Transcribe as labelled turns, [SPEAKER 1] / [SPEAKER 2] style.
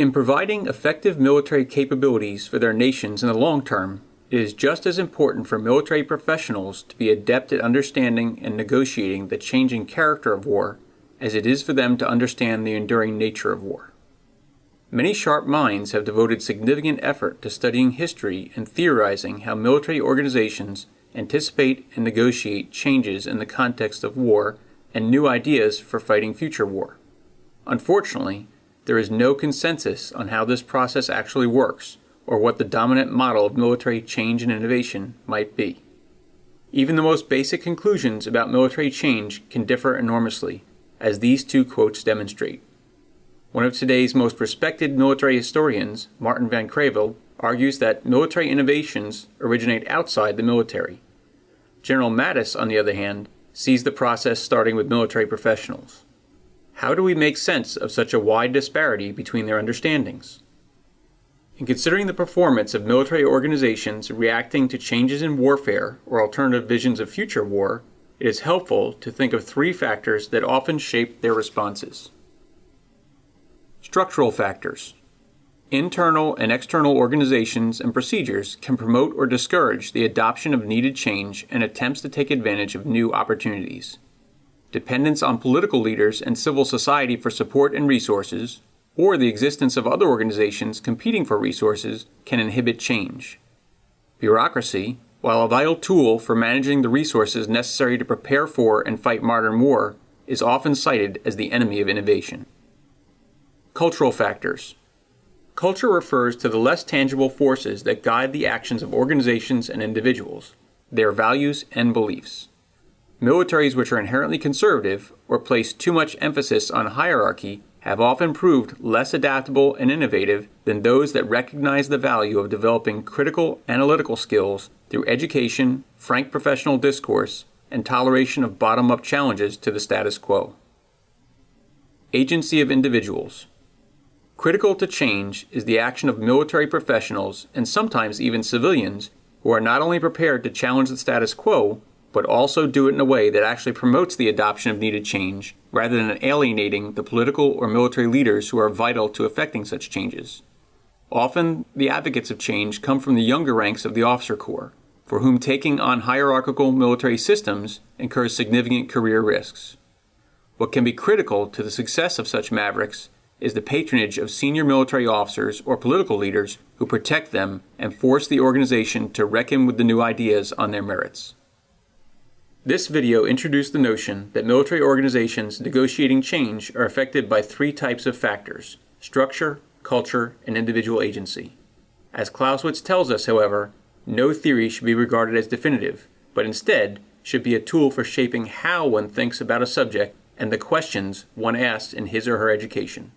[SPEAKER 1] In providing effective military capabilities for their nations in the long term, it is just as important for military professionals to be adept at understanding and negotiating the changing character of war as it is for them to understand the enduring nature of war. Many sharp minds have devoted significant effort to studying history and theorizing how military organizations anticipate and negotiate changes in the context of war and new ideas for fighting future war. Unfortunately, there is no consensus on how this process actually works or what the dominant model of military change and innovation might be. Even the most basic conclusions about military change can differ enormously, as these two quotes demonstrate. One of today's most respected military historians, Martin van Creveld, argues that military innovations originate outside the military. General Mattis, on the other hand, sees the process starting with military professionals. How do we make sense of such a wide disparity between their understandings? In considering the performance of military organizations reacting to changes in warfare or alternative visions of future war, it is helpful to think of three factors that often shape their responses. Structural factors. Internal and external organizations and procedures can promote or discourage the adoption of needed change and attempts to take advantage of new opportunities. Dependence on political leaders and civil society for support and resources, or the existence of other organizations competing for resources, can inhibit change. Bureaucracy, while a vital tool for managing the resources necessary to prepare for and fight modern war, is often cited as the enemy of innovation. Cultural factors. Culture refers to the less tangible forces that guide the actions of organizations and individuals, their values and beliefs. Militaries which are inherently conservative or place too much emphasis on hierarchy have often proved less adaptable and innovative than those that recognize the value of developing critical analytical skills through education, frank professional discourse, and toleration of bottom-up challenges to the status quo. Agency of individuals. Critical to change is the action of military professionals and sometimes even civilians who are not only prepared to challenge the status quo, but also do it in a way that actually promotes the adoption of needed change, rather than alienating the political or military leaders who are vital to effecting such changes. Often, the advocates of change come from the younger ranks of the officer corps, for whom taking on hierarchical military systems incurs significant career risks. What can be critical to the success of such mavericks is the patronage of senior military officers or political leaders who protect them and force the organization to reckon with the new ideas on their merits. This video introduced the notion that military organizations negotiating change are affected by three types of factors: structure, culture, and individual agency. As Clausewitz tells us, however, no theory should be regarded as definitive, but instead should be a tool for shaping how one thinks about a subject and the questions one asks in his or her education.